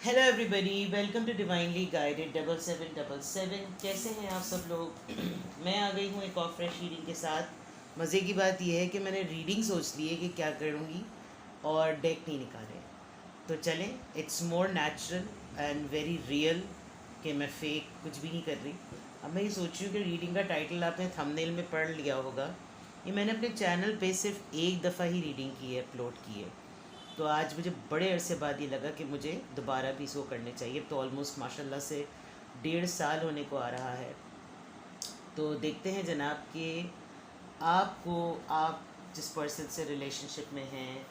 Hello everybody, welcome to divinely guided 7777। कैसे हैं आप सब लोग? मैं आ गई हूँ एक और फ्रेश रीडिंग के साथ। मज़े की बात यह है कि मैंने रीडिंग सोच ली है कि क्या करूँगी और डेक नहीं निकाले। तो चलें, it's more natural and very real कि मैं फेक कुछ भी नहीं कर रही। अब मैं ये सोच रही हूँ कि रीडिंग का टाइटल आपने थंबनेल में पढ़ लिया होगा। ये मैंने अपने चैनल पे सिर्फ एक दफ़ा ही रीडिंग की है, अपलोड की है। तो आज मुझे बड़े अरसे बाद ये लगा कि मुझे दोबारा भी इसको करने चाहिए। तो ऑलमोस्ट माशाल्लाह से 1.5 साल होने को आ रहा है। तो देखते हैं जनाब कि आपको, आप जिस पर्सन से रिलेशनशिप में हैं,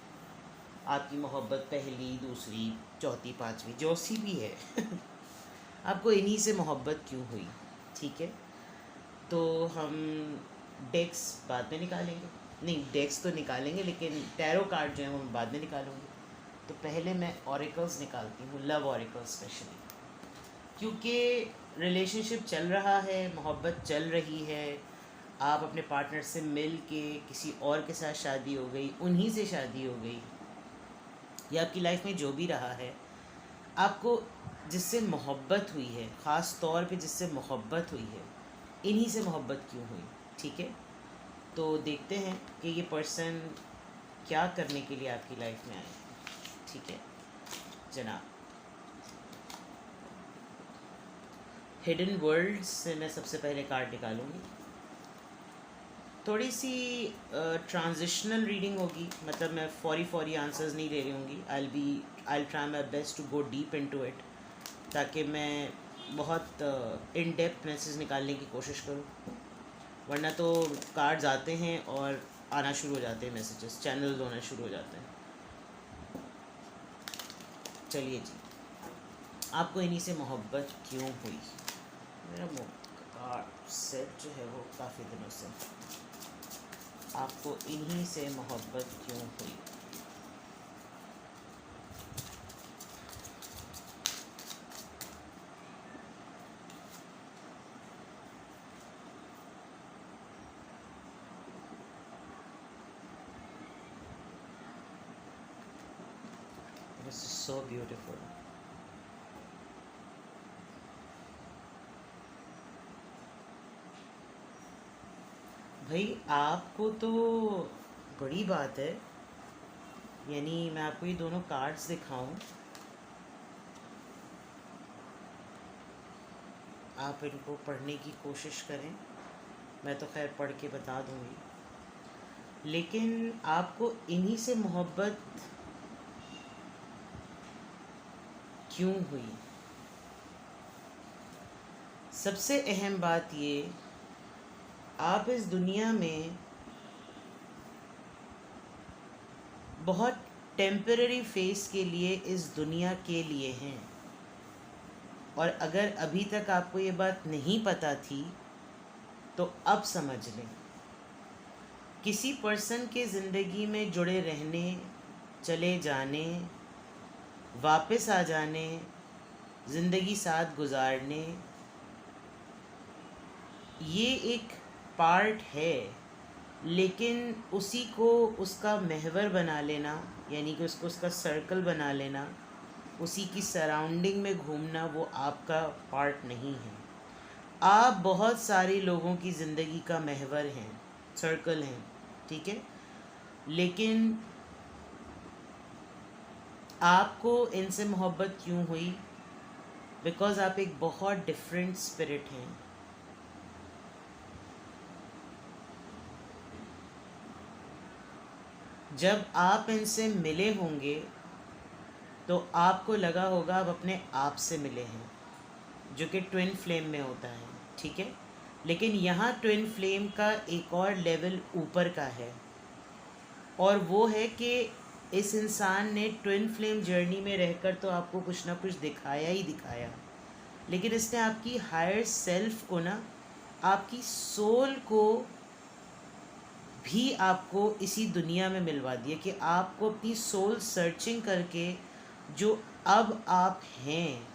आपकी मोहब्बत पहली, दूसरी, चौथी, पांचवी, जो सी भी है आपको इन्हीं से मोहब्बत क्यों हुई? ठीक है, तो हम डेक्स बाद में निकालेंगे। नहीं, डेक्स तो निकालेंगे लेकिन टैरो कार्ड जो है वो मैं बाद में निकालूंगी। तो पहले मैं ऑरिकल्स निकालती हूँ, लव ऑरिकल्स स्पेशली, क्योंकि रिलेशनशिप चल रहा है, मोहब्बत चल रही है। आप अपने पार्टनर से मिल के किसी और के साथ शादी हो गई, उन्हीं से शादी हो गई, या आपकी लाइफ में जो भी रहा है, आपको जिससे मोहब्बत हुई है, ख़ास तौर पे जिससे मोहब्बत हुई है, इन्हीं से मोहब्बत क्यों हुई? ठीक है, तो देखते हैं कि ये पर्सन क्या करने के लिए आपकी लाइफ में आए। ठीक है जनाब, हिडन वर्ल्ड से मैं सबसे पहले कार्ड निकालूंगी। थोड़ी सी ट्रांजिशनल रीडिंग होगी, मतलब मैं फौरी आंसर्स नहीं दे रही होंगी। I try my best to go deep into it, ताकि मैं बहुत इन डेप्थ मैसेज निकालने की कोशिश करूँ। वरना तो कार्ड्स आते हैं और आना शुरू हो जाते हैं, मैसेजेस चैनल होना शुरू हो जाते हैं। चलिए जी, आपको इन्हीं से मोहब्बत क्यों हुई? मेरा कार्ड सेट जो है वो काफ़ी दिनों से, आपको इन्हीं से मोहब्बत क्यों हुई? This is so beautiful. भाई आपको तो बड़ी बात है, यानी मैं आपको ये दोनों कार्ड्स दिखाऊं, आप इनको पढ़ने की कोशिश करें। मैं तो खैर पढ़ के बता दूंगी, लेकिन आपको इन्हीं से मोहब्बत क्यों हुई? सबसे अहम बात ये, आप इस दुनिया में बहुत टेम्पररी फेस के लिए इस दुनिया के लिए हैं। और अगर अभी तक आपको ये बात नहीं पता थी तो अब समझ लें। किसी पर्सन के ज़िंदगी में जुड़े रहने, चले जाने, वापस आ जाने, ज़िंदगी साथ गुजारने, ये एक पार्ट है। लेकिन उसी को उसका महवर बना लेना, यानी कि उसको उसका सर्कल बना लेना, उसी की सराउंडिंग में घूमना, वो आपका पार्ट नहीं है। आप बहुत सारे लोगों की ज़िंदगी का महवर हैं, सर्कल हैं, ठीक है, लेकिन आपको इनसे मोहब्बत क्यों हुई? बिकॉज़ आप एक बहुत डिफरेंट स्पिरिट हैं। जब आप इनसे मिले होंगे तो आपको लगा होगा आप अपने आप से मिले हैं, जो कि ट्विन फ्लेम में होता है, ठीक है। लेकिन यहाँ ट्विन फ्लेम का एक और लेवल ऊपर का है, और वो है कि इस इंसान ने ट्विन फ्लेम जर्नी में रहकर तो आपको कुछ ना कुछ दिखाया ही दिखाया, लेकिन इसने आपकी हायर सेल्फ को ना, आपकी सोल को भी आपको इसी दुनिया में मिलवा दिया, कि आपको अपनी सोल सर्चिंग करके जो अब आप हैं,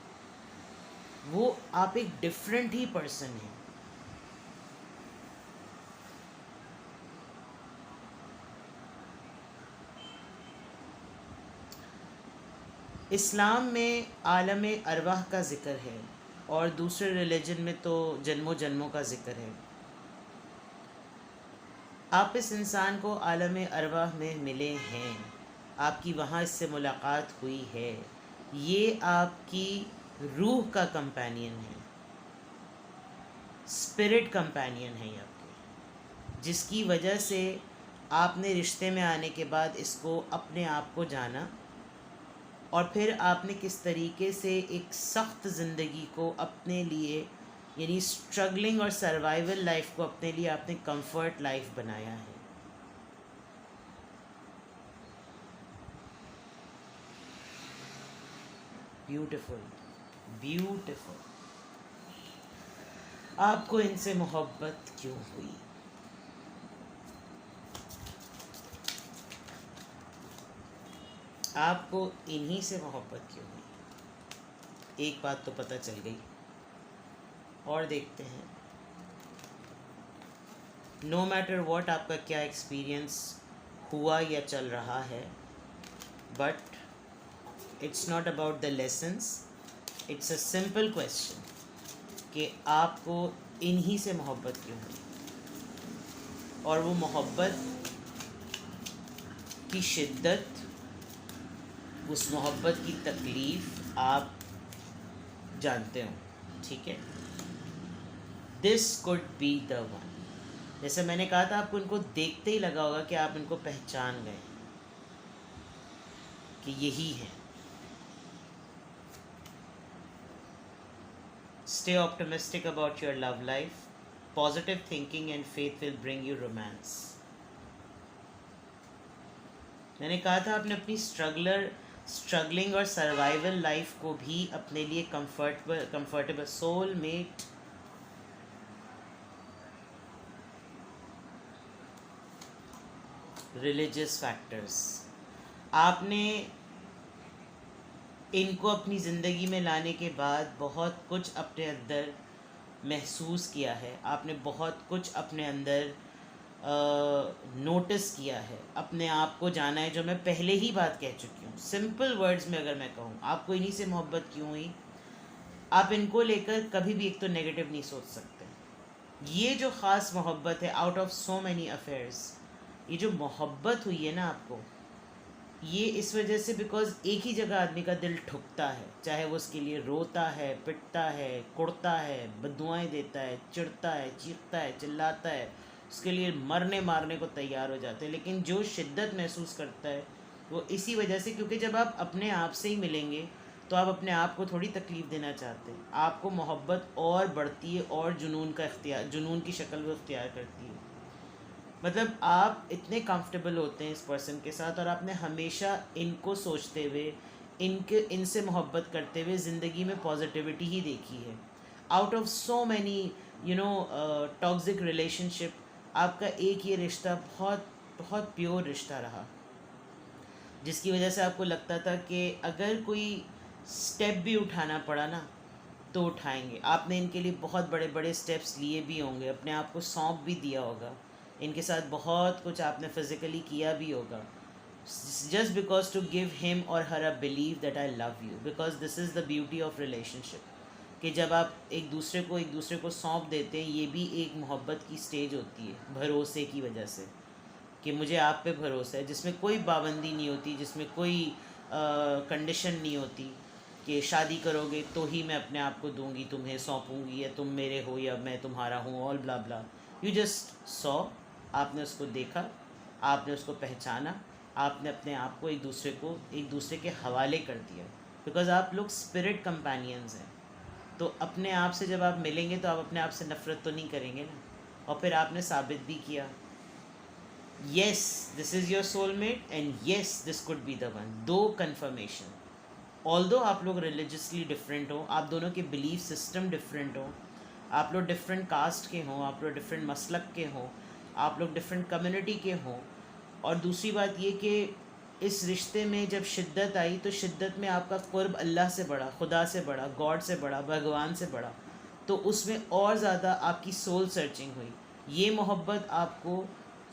वो आप एक डिफरेंट ही पर्सन हैं। इस्लाम में आलम अरवाह का ज़िक्र है और दूसरे रिलीजन में तो जन्मों जन्मों का ज़िक्र है। आप इस इंसान को आलम अरवाह में मिले हैं, आपकी वहाँ इससे मुलाकात हुई है, ये आपकी रूह का कंपेनियन है, स्पिरिट कंपेनियन है ये आपके, जिसकी वजह से आपने रिश्ते में आने के बाद इसको अपने आप को जाना और फिर आपने किस तरीके से एक सख्त ज़िंदगी को अपने लिए, यानी स्ट्रगलिंग और सर्वाइवल लाइफ को अपने लिए आपने कंफर्ट लाइफ बनाया है। Beautiful, beautiful. आपको इनसे मोहब्बत क्यों हुई? आपको इन्हीं से मोहब्बत क्यों हुई? एक बात तो पता चल गई, और देखते हैं। नो मैटर व्हाट आपका क्या एक्सपीरियंस हुआ या चल रहा है, but it's not about the lessons, it's a simple question कि आपको इन्हीं से मोहब्बत क्यों हुई, और वो मोहब्बत की शिद्दत, उस मोहब्बत की तकलीफ़ आप जानते हो, ठीक है? This could be the one. जैसे मैंने कहा था, आपको इनको देखते ही लगा होगा कि आप इनको पहचान गए कि यही है। Stay optimistic about your love life, positive thinking and faith will bring you romance. मैंने कहा था, आपने अपनी स्ट्रगलिंग और सर्वाइवल लाइफ को भी अपने लिए कंफर्टेबल सोलमेट, रिलीजियस फैक्टर्स, आपने इनको अपनी ज़िंदगी में लाने के बाद बहुत कुछ अपने अंदर महसूस किया है, आपने बहुत कुछ अपने अंदर नोटिस किया है, अपने आप को जाना है, जो मैं पहले ही बात कह चुकी हूँ। सिंपल वर्ड्स में अगर मैं कहूँ, आपको इन्हीं से मोहब्बत क्यों हुई, आप इनको लेकर कभी भी एक तो नेगेटिव नहीं सोच सकते। ये जो ख़ास मोहब्बत है, out of so many affairs, ये जो मोहब्बत हुई है ना आपको, ये इस वजह से बिकॉज़ एक ही जगह आदमी का दिल ठुकता है, चाहे वो उसके लिए रोता है, पिटता है, कुड़ता है, बद्दुआएं देता है, चिढ़ता है, चीखता है, चिल्लाता है, उसके लिए मरने मारने को तैयार हो जाते हैं, लेकिन जो शिद्दत महसूस करता है वो इसी वजह से, क्योंकि जब आप अपने आप से ही मिलेंगे तो आप अपने आप को थोड़ी तकलीफ़ देना चाहते हैं, आपको मोहब्बत और बढ़ती है और जुनून की शक्ल वो इख्तियार करती है। मतलब आप इतने कंफर्टेबल होते हैं इस पर्सन के साथ, और आपने हमेशा इनको सोचते हुए, इनसे मोहब्बत करते हुए ज़िंदगी में पॉजिटिविटी ही देखी है। Out of so many toxic relationship, आपका एक ये रिश्ता बहुत बहुत प्योर रिश्ता रहा, जिसकी वजह से आपको लगता था कि अगर कोई स्टेप भी उठाना पड़ा ना तो उठाएंगे। आपने इनके लिए बहुत बड़े बड़े स्टेप्स लिए भी होंगे, अपने आप को सौंप भी दिया होगा, इनके साथ बहुत कुछ आपने फिज़िकली किया भी होगा, just because to give him or her a believe that I love you, because this is the beauty of relationship, कि जब आप एक दूसरे को सौंप देते हैं, ये भी एक मोहब्बत की स्टेज होती है, भरोसे की वजह से, कि मुझे आप पे भरोसा है, जिसमें कोई पाबंदी नहीं होती, जिसमें कोई कंडीशन नहीं होती कि शादी करोगे तो ही मैं अपने आप को दूंगी, तुम्हें सौंपूंगी, या तुम मेरे हो या मैं तुम्हारा हूँ, all blah blah. You just saw, आपने उसको देखा, आपने उसको पहचाना, आपने अपने आप को एक दूसरे के हवाले कर दिया, बिकॉज आप लोग स्पिरिट कंपेनियंस हैं। तो अपने आप से जब आप मिलेंगे तो आप अपने आप से नफ़रत तो नहीं करेंगे ना, और फिर आपने साबित भी किया, yes this is your soulmate and yes this could be the one. दो कन्फर्मेशन, ऑल्दो आप लोग रिलीजियसली डिफरेंट हो, आप दोनों के बिलीफ सिस्टम डिफरेंट हो, आप लोग डिफरेंट कास्ट के हों, आप लोग डिफरेंट मसलक के हों, आप लोग डिफरेंट कम्युनिटी के हों, और दूसरी बात ये कि इस रिश्ते में जब शिद्दत आई तो शिद्दत में आपका क़ुर्ब अल्लाह से बड़ा, खुदा से बड़ा, गॉड से बड़ा, भगवान से बड़ा, तो उसमें और ज़्यादा आपकी सोल सर्चिंग हुई। ये मोहब्बत आपको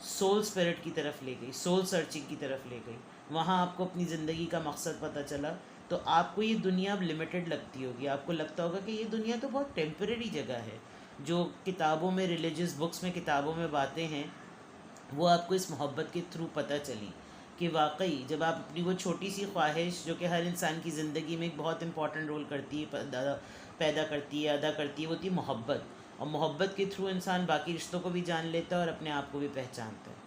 सोल स्पिरिट की तरफ ले गई, सोल सर्चिंग की तरफ ले गई, वहाँ आपको अपनी ज़िंदगी का मकसद पता चला, तो आपको ये दुनिया अब लिमिटेड लगती होगी, आपको लगता होगा कि ये दुनिया तो बहुत टेम्परेरी जगह है। जो किताबों में, रिलीजियस बुक्स में, किताबों में बातें हैं, वो आपको इस मोहब्बत के थ्रू पता चली कि वाकई जब आप अपनी वो छोटी सी ख्वाहिश, जो कि हर इंसान की ज़िंदगी में एक बहुत इंपॉर्टेंट रोल करती है, पैदा करती है, अदा करती है, वो होती है मोहब्बत। और मोहब्बत के थ्रू इंसान बाकी रिश्तों को भी जान लेता है और अपने आप को भी पहचानता है।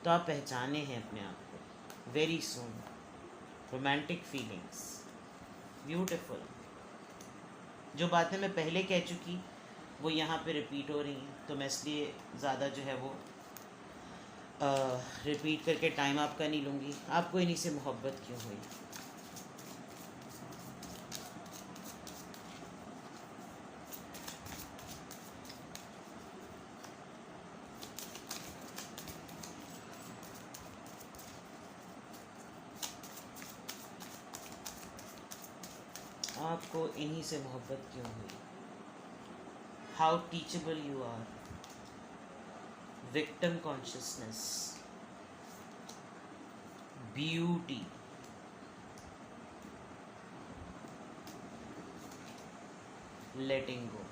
तो आप पहचाने हैं अपने आप को very soon. Romantic feelings, beautiful. जो बातें मैं पहले कह चुकी वो यहाँ पे रिपीट हो रही हैं, तो मैं इसलिए ज़्यादा जो है वो रिपीट करके टाइम आपका नहीं लूँगी। आपको इन्हीं से मोहब्बत क्यों हुई? आपको इन्हीं से मोहब्बत क्यों हुई? How teachable you are, victim consciousness, beauty, letting go.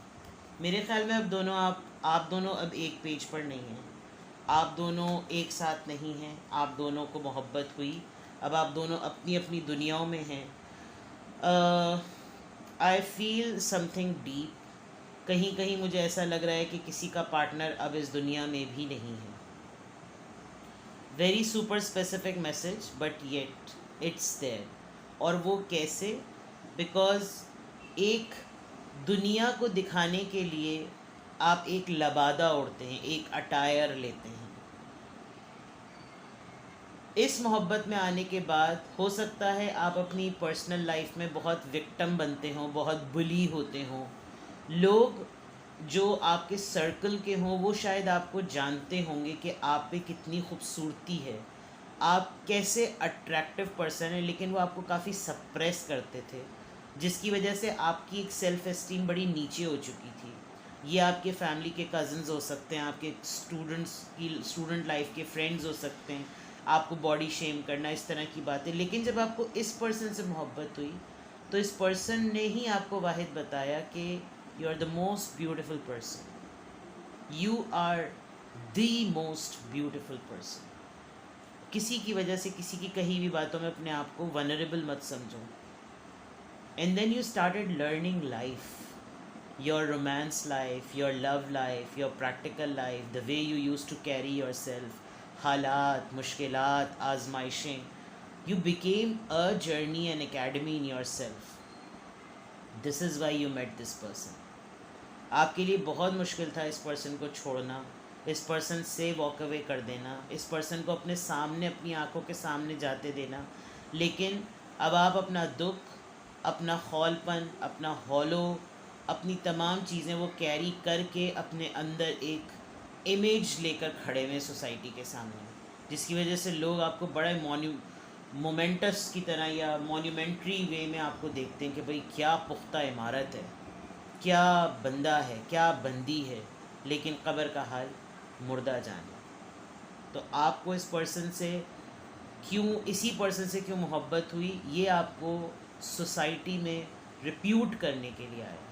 मेरे ख्याल में अब दोनों आप दोनों अब एक पेज पर नहीं हैं, आप दोनों एक साथ नहीं हैं, आप दोनों को मोहब्बत हुई, अब आप दोनों अपनी अपनी दुनियाओं में हैं। I feel something deep. कहीं कहीं मुझे ऐसा लग रहा है कि किसी का पार्टनर अब इस दुनिया में भी नहीं है। Very super specific message, but yet it's there. और वो कैसे? बिकॉज एक दुनिया को दिखाने के लिए आप एक लबादा ओढ़ते हैं, एक अटायर लेते हैं। इस मोहब्बत में आने के बाद हो सकता है आप अपनी पर्सनल लाइफ में बहुत विक्टिम बनते हों, बहुत बुली होते हों। लोग जो आपके सर्कल के हों वो शायद आपको जानते होंगे कि आप पे कितनी खूबसूरती है, आप कैसे अट्रैक्टिव पर्सन है, लेकिन वो आपको काफ़ी सप्रेस करते थे, जिसकी वजह से आपकी एक सेल्फ़ एस्टीम बड़ी नीचे हो चुकी थी। ये आपके फैमिली के कज़न्स हो सकते हैं, आपके स्टूडेंट लाइफ के फ्रेंड्स हो सकते हैं, आपको बॉडी शेम करना, इस तरह की बातें। लेकिन जब आपको इस पर्सन से मोहब्बत हुई तो इस पर्सन ने ही आपको वाहिद बताया कि you are the most beautiful person, you are the most beautiful person. किसी की वजह से, किसी की कही हुई बातों में अपने आप को वनरेबल मत समझो। And then you started learning life, your romance life, your love life, your practical life, the way you use to carry your self, हालात, मुश्किलात, आजमाइशें। You became a journey and academy in your self. This is why you met this person. आपके लिए बहुत मुश्किल था इस person को छोड़ना, इस पर्सन से वॉक अवे कर देना, इस पर्सन को अपने सामने, अपनी आंखों के सामने जाते देना। लेकिन अब आप अपना दुख, अपना खौलपन, अपना हॉलो, अपनी तमाम चीज़ें वो कैरी करके अपने अंदर एक इमेज लेकर खड़े हुए सोसाइटी के सामने, जिसकी वजह से लोग आपको बड़ा मोमेंटस की तरह या मॉन्यूमेंट्री वे में आपको देखते हैं कि भाई क्या पुख्ता इमारत है, क्या बंदा है, क्या बंदी है, लेकिन कब्र का हाल मुर्दा जाने। तो आपको इस पर्सन से क्यों, इसी पर्सन से क्यों मोहब्बत हुई, ये आपको सोसाइटी में रिप्यूट करने के लिए आया।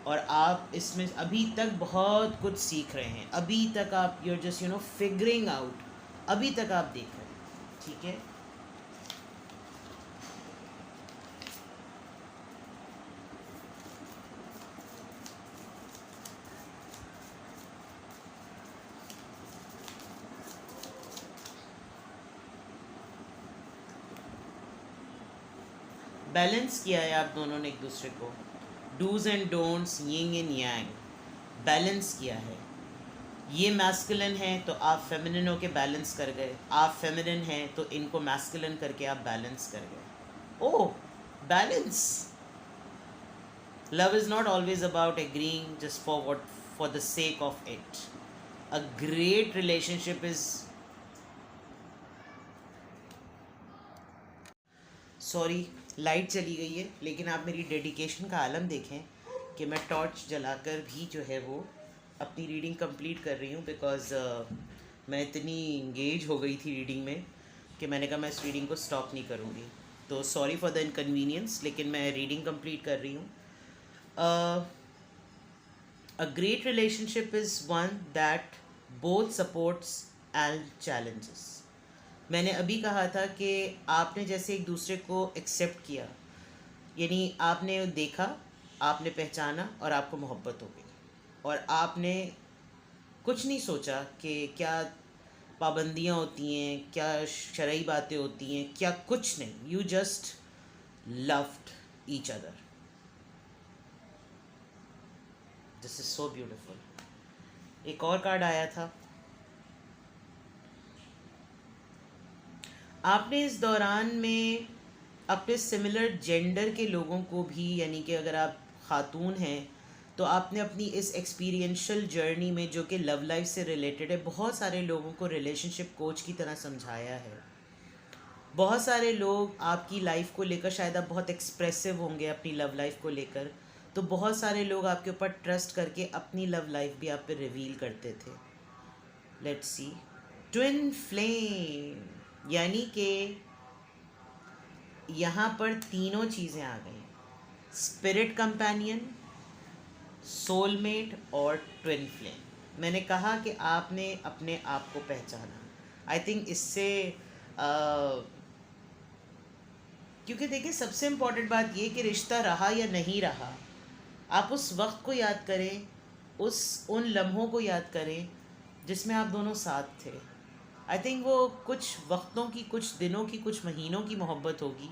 और आप इसमें अभी तक बहुत कुछ सीख रहे हैं, अभी तक आप यूर जस्ट फिगरिंग आउट, अभी तक आप देख रहे हैं, ठीक है। बैलेंस किया है आप दोनों ने एक दूसरे को, do's and don'ts, yin and yang, balance किया है। ये मैस्कुलिन है तो आप फेमिनिन होके बैलेंस कर गए, आप फेमिनिन हैं तो इनको मैस्कुलिन करके आप बैलेंस कर गए। Oh, balance. Love is not always about agreeing just for the sake of it. A great relationship is, sorry light चली गई है, लेकिन आप मेरी डेडिकेशन का आलम देखें कि मैं टॉर्च जलाकर भी जो है वो अपनी रीडिंग कंप्लीट कर रही हूँ। बिकॉज़ मैं इतनी इंगेज हो गई थी रीडिंग में कि मैंने कहा मैं इस रीडिंग को स्टॉप नहीं करूँगी। तो सॉरी फॉर द इनकन्वीनियंस, लेकिन मैं रीडिंग कंप्लीट कर रही हूँ. A great relationship is one that both supports and challenges. मैंने अभी कहा था कि आपने जैसे एक दूसरे को एक्सेप्ट किया, यानी आपने देखा, आपने पहचाना और आपको मोहब्बत हो गई, और आपने कुछ नहीं सोचा कि क्या पाबंदियाँ होती हैं, क्या शरई बातें होती हैं, क्या कुछ नहीं. You just loved each other. This is so beautiful. एक और कार्ड आया था. आपने इस दौरान में अपने सिमिलर जेंडर के लोगों को भी, यानी कि अगर आप खातून हैं तो आपने अपनी इस एक्सपीरियंशियल जर्नी में, जो कि लव लाइफ से रिलेटेड है, बहुत सारे लोगों को रिलेशनशिप कोच की तरह समझाया है. बहुत सारे लोग आपकी लाइफ को लेकर, शायद आप बहुत एक्सप्रेसिव होंगे अपनी लव लाइफ को लेकर, तो बहुत सारे लोग आपके ऊपर ट्रस्ट करके अपनी लव लाइफ भी आप पे रिवील करते थे. Let's see. ट्विन फ्लेम, यानी कि यहाँ पर तीनों चीज़ें आ गई. स्पिरिट कंपेनियन, सोलमेट और ट्विन फ्लेम. मैंने कहा कि आपने अपने आप को पहचाना. आई थिंक इससे क्योंकि देखिए, सबसे इम्पॉर्टेंट बात ये कि रिश्ता रहा या नहीं रहा, आप उस वक्त को याद करें, उन लम्हों को याद करें जिसमें आप दोनों साथ थे. आई थिंक वो कुछ वक्तों की, कुछ दिनों की, कुछ महीनों की मोहब्बत होगी,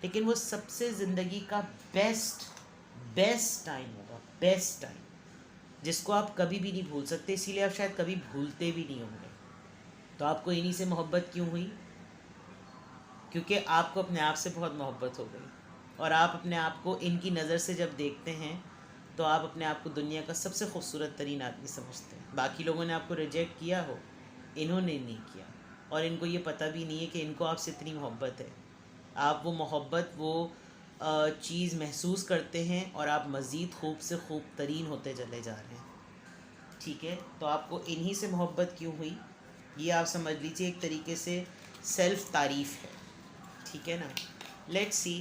लेकिन वो सबसे ज़िंदगी का बेस्ट टाइम होगा. बेस्ट टाइम जिसको आप कभी भी नहीं भूल सकते, इसीलिए आप शायद कभी भूलते भी नहीं होंगे. तो आपको इन्हीं से मोहब्बत क्यों हुई? क्योंकि आपको अपने आप से बहुत मोहब्बत हो गई, और आप अपने आप को इनकी नज़र से जब देखते हैं तो आप अपने आप को दुनिया का सबसे खूबसूरत तरीन आदमी समझते हैं. बाकी लोगों ने आपको रिजेक्ट किया हो, इन्होंने नहीं किया, और इनको ये पता भी नहीं है कि इनको आपसे इतनी मोहब्बत है. आप वो मोहब्बत, वो चीज़ महसूस करते हैं, और आप मज़ीद खूब से खूब तरीन होते चले जा रहे हैं. ठीक है, तो आपको इन्हीं से मोहब्बत क्यों हुई, ये आप समझ लीजिए एक तरीके से सेल्फ तारीफ़ है. ठीक है ना. लेट्स सी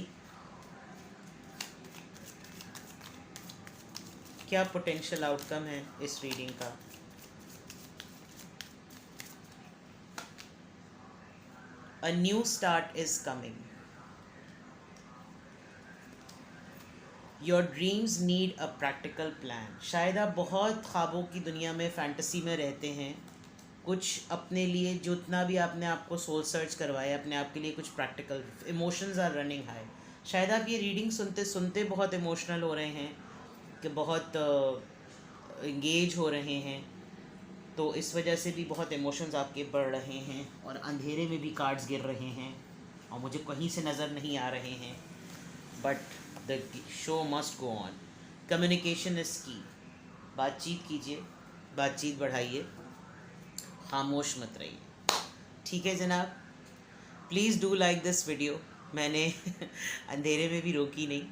क्या पोटेंशियल आउटकम है इस रीडिंग का. A new start is coming. Your dreams need a practical plan. शायद आप बहुत ख्वाबों की दुनिया में, फैंटेसी में रहते हैं. कुछ अपने लिए जितना भी आपने आपको सोल सर्च करवाया, अपने आप के लिए कुछ practical. Emotions are running high. शायद आप ये रीडिंग सुनते सुनते बहुत इमोशनल हो रहे हैं, कि बहुत इंगेज हो रहे हैं, तो इस वजह से भी बहुत इमोशंस आपके बढ़ रहे हैं, और अंधेरे में भी कार्ड्स गिर रहे हैं और मुझे कहीं से नज़र नहीं आ रहे हैं. But the show must go on. Communication is की. बातचीत कीजिए, बातचीत बढ़ाइए, खामोश मत रहिए. ठीक है जनाब. Please do like this video. मैंने अंधेरे में भी रोकी नहीं.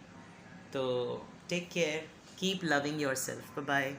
तो take care, keep loving yourself. Bye bye.